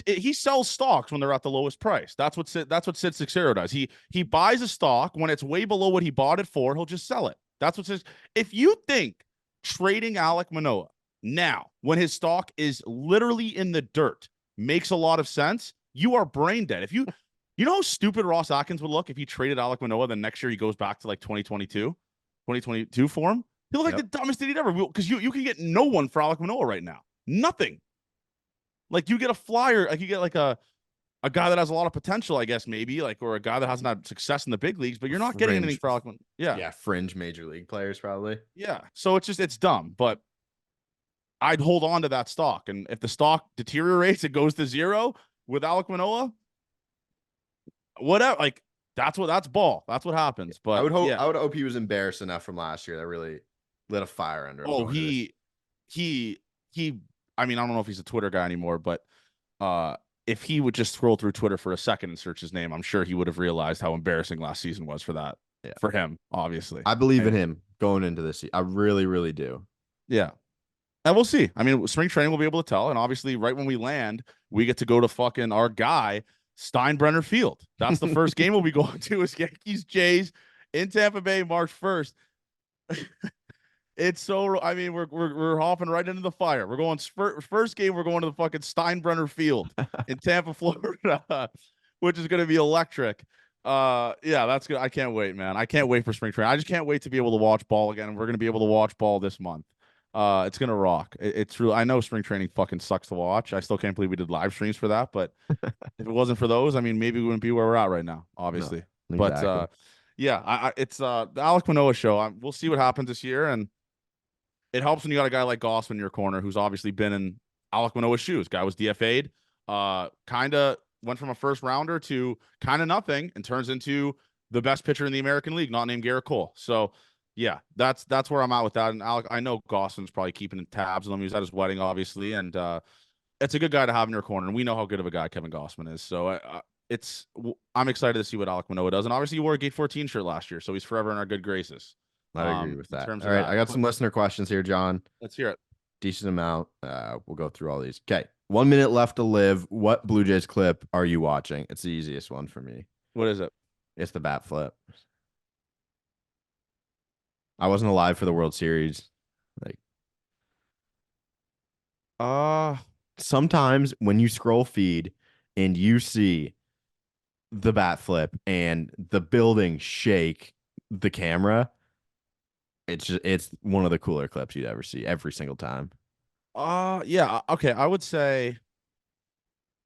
he sells stocks when they're at the lowest price. That's what Sid60 does. He buys a stock when it's way below what he bought it for. He'll just sell it. That's what says. If you think trading Alec Manoah Now, when his stock is literally in the dirt, makes a lot of sense. You are brain dead. If you know how stupid Ross Atkins would look if he traded Alec Manoah, then next year he goes back to like 2022 for him. He'll look like the dumbest idiot ever because you can get no one for Alec Manoah right now. Nothing. Like you get a flyer, like you get like a guy that has a lot of potential, I guess, maybe, like, or a guy that hasn't had success in the big leagues, but you're not getting anything for Alec Manoah. Yeah, fringe major league players probably. Yeah. So it's dumb, but I'd hold on to that stock. And if the stock deteriorates, it goes to zero with Alec Manoah, whatever. Like that's ball. That's what happens. But I would hope he was embarrassed enough from last year that really lit a fire under him. Oh, he I mean, I don't know if he's a Twitter guy anymore, but if he would just scroll through Twitter for a second and search his name, I'm sure he would have realized how embarrassing last season was for that. Yeah. For him, obviously. I believe in him going into this. I really, really do. Yeah. And we'll see. I mean, spring training will be able to tell. And obviously, right when we land, we get to go to fucking our guy, Steinbrenner Field. That's the first game we'll be going to is Yankees Jays in Tampa Bay, March 1st. It's so, I mean, we're hopping right into the fire. We're going first game. We're going to the fucking Steinbrenner Field in Tampa, Florida, which is going to be electric. Yeah, that's good. I can't wait, man. I can't wait for spring training. I just can't wait to be able to watch ball again. And we're going to be able to watch ball this month. It's going to rock. It's really, I know spring training fucking sucks to watch. I still can't believe we did live streams for that. But if it wasn't for those, I mean, maybe we wouldn't be where we're at right now, obviously. No, exactly. But yeah, it's the Alec Manoah show. We'll see what happens this year. And it helps when you got a guy like Goss in your corner who's obviously been in Alec Manoah's shoes. Guy was DFA'd, kind of went from a first rounder to kind of nothing and turns into the best pitcher in the American League, not named Garrett Cole. So, yeah, that's where I'm at with that. And Alec, I know Gossman's probably keeping tabs on him. He was at his wedding, obviously, and it's a good guy to have in your corner. And we know how good of a guy Kevin Gossman is. So I'm excited to see what Alec Manoah does. And obviously, he wore a Gate 14 shirt last year, so he's forever in our good graces. I agree with that. All right, I got some listener questions here, John. Let's hear it. Decent amount. We'll go through all these. Okay, 1 minute left to live. What Blue Jays clip are you watching? It's the easiest one for me. What is it? It's the bat flip. I wasn't alive for the World Series. Sometimes when you scroll feed and you see the bat flip and the building shake the camera, it's one of the cooler clips you'd ever see every single time. Yeah. Okay. I would say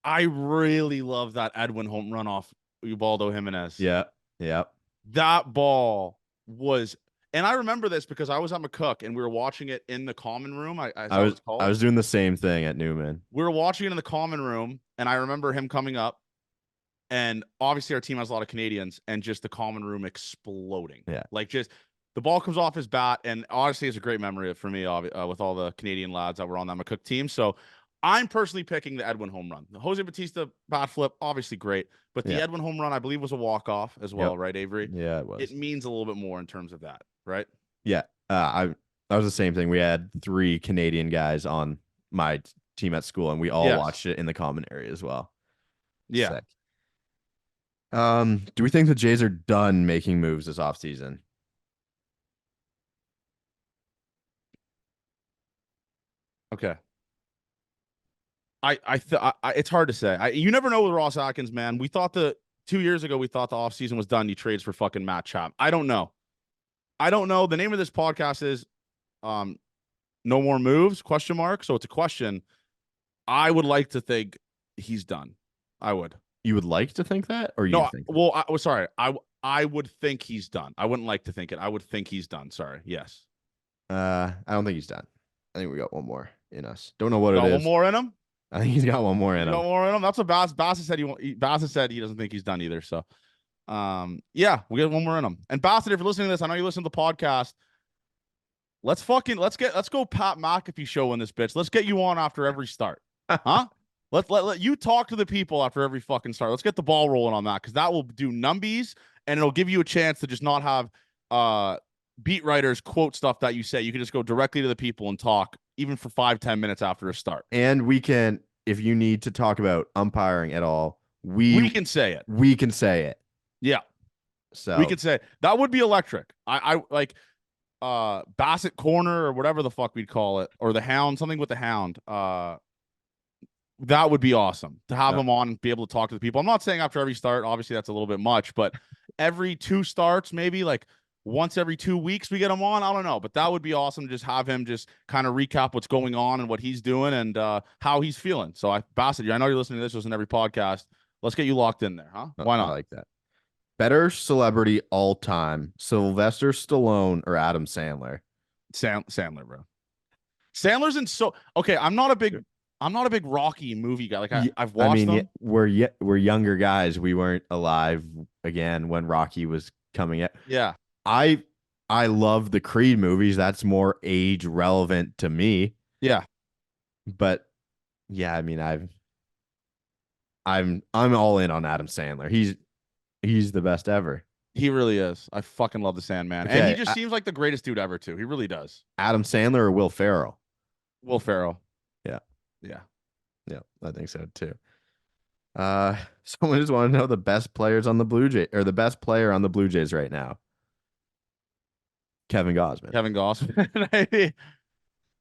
I really love that Edwin home run off Ubaldo Jimenez. Yeah. Yeah. That ball was, and I remember this because I was at McCook and we were watching it in the common room. I was doing the same thing at Newman. We were watching it in the common room, and I remember him coming up, and obviously our team has a lot of Canadians, and just the common room exploding. Yeah. Like just the ball comes off his bat, and honestly, it's a great memory for me with all the Canadian lads that were on that McCook team. So I'm personally picking the Edwin home run. The Jose Bautista bat flip, obviously great, but the Edwin home run, I believe, was a walk-off as well, right, Avery? Yeah, it was. It means a little bit more in terms of that, right? Yeah. That was the same thing. We had 3 Canadian guys on my team at school, and we all watched it in the common area as well. Yeah. Sick. Do we think the Jays are done making moves this offseason? Okay. It's hard to say. You never know with Ross Atkins, man. We thought 2 years ago, we thought the offseason was done. He trades for fucking Matt Chap. I don't know. The name of this podcast is No More Moves, ? So it's a question. I would like to think he's done. I would. You would like to think that? Or you think that? Well, sorry. I would think he's done. I wouldn't like to think it. I would think he's done. Sorry. Yes. I don't think he's done. I think we got one more in us. Don't know what it is. One more in him? I think he's got one more in him. Got more in him? That's what Bassett said. Bassett said he doesn't think he's done either. So, yeah, we got one more in him. And Bassett, if you're listening to this, I know you listen to the podcast. Let's go Pat McAfee show in this bitch. Let's get you on after every start. Huh? Let you talk to the people after every fucking start. Let's get the ball rolling on that, because that will do numbies, and it'll give you a chance to just not have beat writers quote stuff that you say. You can just go directly to the people and talk, even for 5-10 minutes after a start. And we can, if you need to talk about umpiring at all, we can say it. We can say it. Yeah. So we could say that would be electric. I like Bassett Corner or whatever the fuck we'd call it, or the Hound, something with the Hound. That would be awesome to have him on and be able to talk to the people. I'm not saying after every start, obviously that's a little bit much, but every 2 starts, maybe like once every 2 weeks we get him on. I don't know, but that would be awesome to just have him just kind of recap what's going on and what he's doing and how he's feeling. So Bassett, I know you're listening to this in every podcast. Let's get you locked in there, huh? Why not? I like that. Better celebrity all time: Sylvester Stallone or Adam Sandler? Sandler, bro. Sandler's in so okay. I'm not a big Rocky movie guy. Like I've watched them. We're younger guys. We weren't alive again when Rocky was coming out. Yeah. I love the Creed movies. That's more age relevant to me. Yeah. But yeah, I mean, I'm all in on Adam Sandler. He's the best ever. He really is. I fucking love the Sandman. Okay, And he just seems like the greatest dude ever, too. He really does. Adam Sandler or Will Ferrell? Will Ferrell. Yeah. Yeah. Yeah, I think so too. Someone just want to know the best players on the Blue Jays, or the best player on the Blue Jays right now. Kevin Gausman. Kevin Gausman.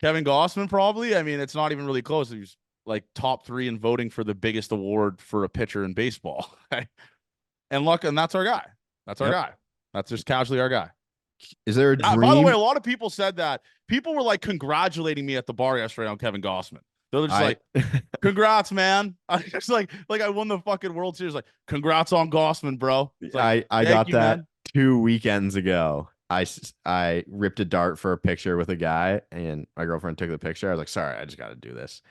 Kevin Gausman, probably. I mean, it's not even really close. He's like top 3 in voting for the biggest award for a pitcher in baseball. And that's our guy. That's our guy. That's just casually our guy. Is there a dream? By the way, a lot of people said that. People were like congratulating me at the bar yesterday on Kevin Gausman. They're just like, congrats, man. I just like I won the fucking World Series. Like, congrats on Gausman, bro. Like, I got you, that man. 2 weekends ago. I ripped a dart for a picture with a guy, and my girlfriend took the picture. I was like, sorry, I just got to do this.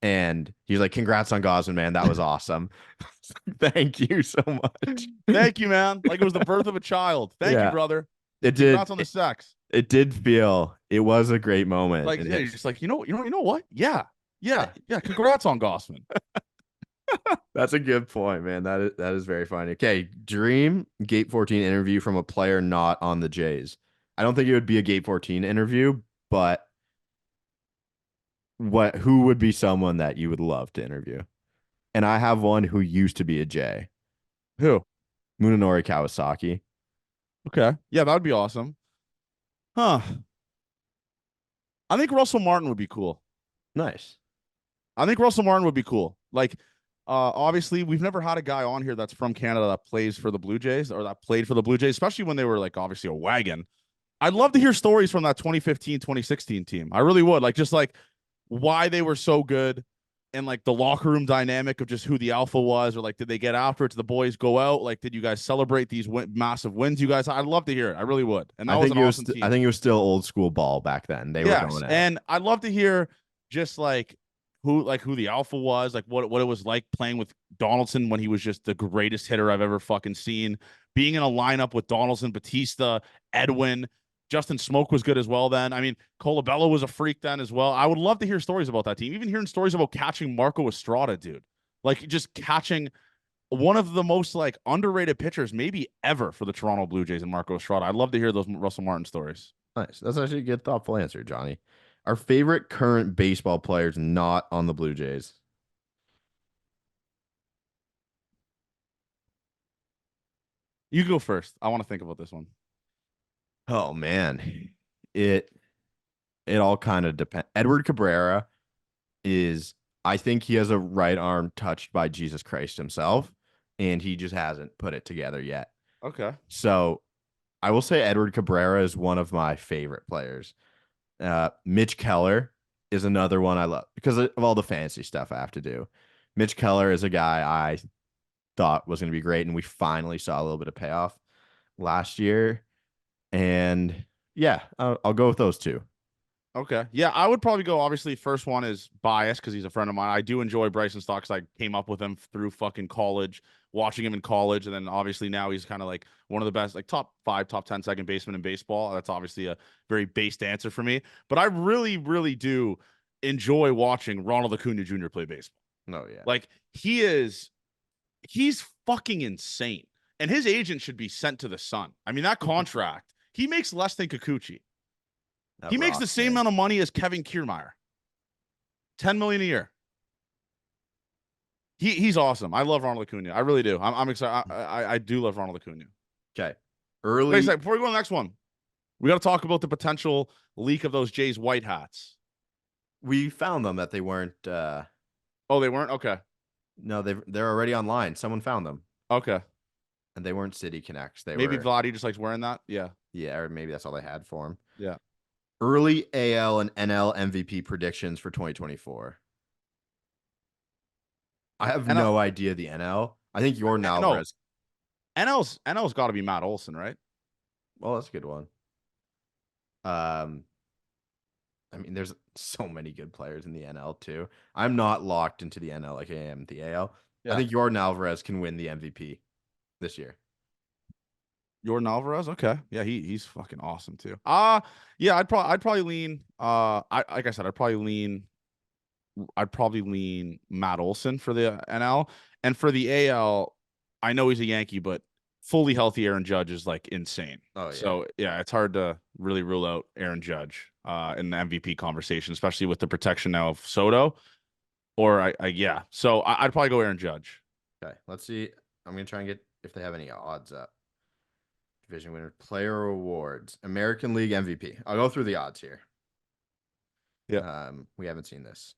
And he's like, congrats on Gausman, man. That was awesome. Thank you so much. Thank you, man. Like it was the birth of a child. Thank you, brother. Congrats on the sex. It did feel, it was a great moment. Like, yeah, you're just like, you know what? Yeah. Congrats on Gausman. That's a good point, man. That is very funny. Okay, dream Gate 14 interview from a player not on the Jays. I don't think it would be a Gate 14 interview, but who would be someone that you would love to interview? And I have one who used to be a J. Who? Munenori Kawasaki. Okay. Yeah, that would be awesome. Huh. I think Russell Martin would be cool. Nice. I think Russell Martin would be cool. Like, obviously, we've never had a guy on here that's from Canada that plays for the Blue Jays or that played for the Blue Jays, especially when they were like obviously a wagon. I'd love to hear stories from that 2015, 2016 team. I really would. Like, just like why they were so good and like the locker room dynamic of just who the alpha was, or like, did they get after it? Did the boys go out? Like, did you guys celebrate these massive wins you guys? I'd love to hear it. I really would. And that was an awesome team. I think it was still old school ball back then. They were going out. And I'd love to hear just like who the alpha was, like what it was like playing with Donaldson when he was just the greatest hitter I've ever fucking seen. Being in a lineup with Donaldson, Batista, Edwin, Justin Smoke was good as well then. I mean, Colabello was a freak then as well. I would love to hear stories about that team. Even hearing stories about catching Marco Estrada, dude. Like just catching one of the most like underrated pitchers maybe ever for the Toronto Blue Jays and Marco Estrada. I'd love to hear those Russell Martin stories. Nice. That's actually a good, thoughtful answer, Johnny. Our favorite current baseball players not on the Blue Jays. You go first. I want to think about this one. Oh man, it all kind of depends. Edward Cabrera is, I think he has a right arm touched by Jesus Christ himself, and he just hasn't put it together yet. Okay. So I will say Edward Cabrera is one of my favorite players. Mitch Keller is another one I love because of all the fantasy stuff I have to do. Mitch Keller is a guy I thought was going to be great, and we finally saw a little bit of payoff last year. And yeah, I'll go with those two. Okay. Yeah, I would probably go. Obviously, first one is biased because he's a friend of mine. I do enjoy Bryson Stott because I came up with him through fucking college, watching him in college. And then obviously now he's kind of like one of the best, like top 5, top 10 second baseman in baseball. That's obviously a very based answer for me. But I really, really do enjoy watching Ronald Acuna Jr. play baseball. Oh, yeah. Like he's fucking insane. And his agent should be sent to the sun. I mean, that contract, he makes less than Kikuchi. He makes the same amount of money as Kevin Kiermaier. $10 million a year. He's awesome. I love Ronald Acuna. I really do. I'm excited. I do love Ronald Acuna. Okay. Early. Wait a second, before we go to the next one, We got to talk about the potential leak of those Jays white hats. We found them that they weren't. Oh, they weren't? Okay. No, they're already online. Someone found them, Okay. and they weren't City Connects. They Maybe were. Vladdy just likes wearing that. Yeah. Yeah, or maybe that's all they had for him. Yeah. Early AL and NL MVP predictions for 2024. I have NL, no idea the NL. I think your no, Alvarez. NL's got to be Matt Olson, right? Well, that's a good one. I mean, there's so many good players in the NL too. I'm not locked into the NL like I am the AL. Yeah. I think Jordan Alvarez can win the MVP this year. Jordan Alvarez, okay, yeah, he's fucking awesome too. Yeah, I'd probably lean. Like I said, I'd probably lean Matt Olson for the NL, and for the AL, I know he's a Yankee, but fully healthy Aaron Judge is like insane. Oh yeah. So yeah, it's hard to really rule out Aaron Judge in the MVP conversation, especially with the protection now of Soto. Or yeah, so I'd probably go Aaron Judge. Okay, let's see. I'm gonna try and get if they have any odds up. Division winner, player awards, American League MVP. I'll go through the odds here. Yeah. We haven't seen this.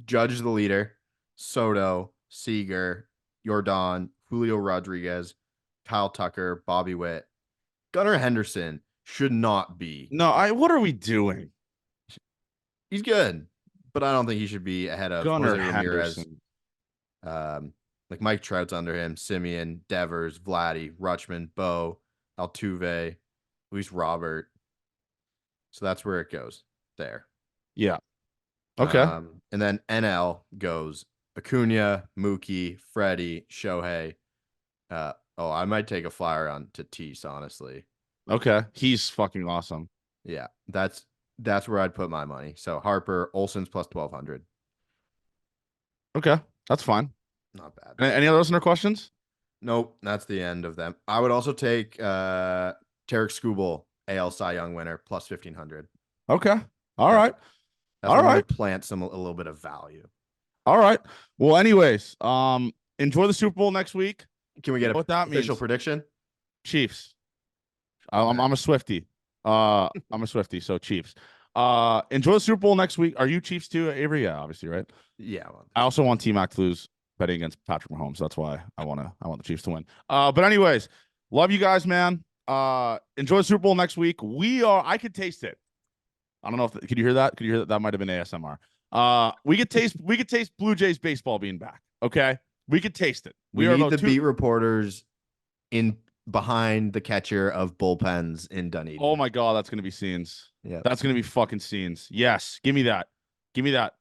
Judge is the leader. Soto, Seager, Jordan, Julio Rodriguez, Kyle Tucker, Bobby Witt, Gunnar Henderson should not be. No, what are we doing? He's good, but I don't think he should be ahead of Gunnar Jose Ramirez. Henderson. Like Mike Trout's under him, Simeon, Devers, Vladdy, Rutschman, Bo, Altuve, Luis Robert. So that's where it goes there. Yeah. Okay. And then NL goes Acuna, Mookie, Freddie, Shohei. I might take a flyer on Tatis, honestly. Okay. He's fucking awesome. Yeah, that's where I'd put my money. So Harper, Olson's plus 1,200. Okay. That's fine. Not bad. Any other listener questions? Nope, that's the end of them. I would also take Tarek Skubal, AL Cy Young winner, plus 1,500. Okay. All right. That's all right. Plant a little bit of value. All right. Well, anyways, enjoy the Super Bowl next week. Can we get what that official means? Prediction? Chiefs. I'm a Swiftie. I'm a Swiftie, so Chiefs. Enjoy the Super Bowl next week. Are you Chiefs too, Avery? Yeah, obviously, right? Yeah. I also want T-Mac to lose betting against Patrick Mahomes. That's why I want the Chiefs to win. But anyways, love you guys, man. Enjoy the Super Bowl next week. I could taste it. I don't know if could you hear that? Could you hear that? That might have been ASMR. We could taste Blue Jays baseball being back. Okay, we could taste it. We need the beat reporters in behind the catcher of bullpens in Dunedin. Oh my god, that's gonna be scenes. Yeah, that's gonna be fucking scenes. Yes, give me that. Give me that.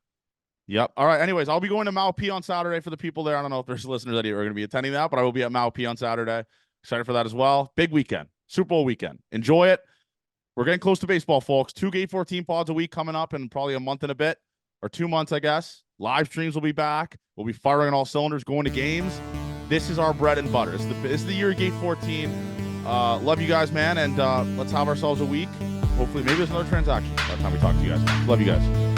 Yep. All right. Anyways, I'll be going to Maupe on Saturday for the people there. I don't know if there's listeners that are going to be attending that, but I will be at Maupe on Saturday. Excited for that as well. Big weekend, Super Bowl weekend. Enjoy it. We're getting close to baseball, folks. 2 Gate 14 pods a week coming up in probably a month and a bit, or 2 months, I guess. Live streams will be back. We'll be firing on all cylinders, going to games. This is our bread and butter. This is the year of Gate 14. Love you guys, man, and let's have ourselves a week. Hopefully, maybe there's another transaction by the time we talk to you guys. Love you guys.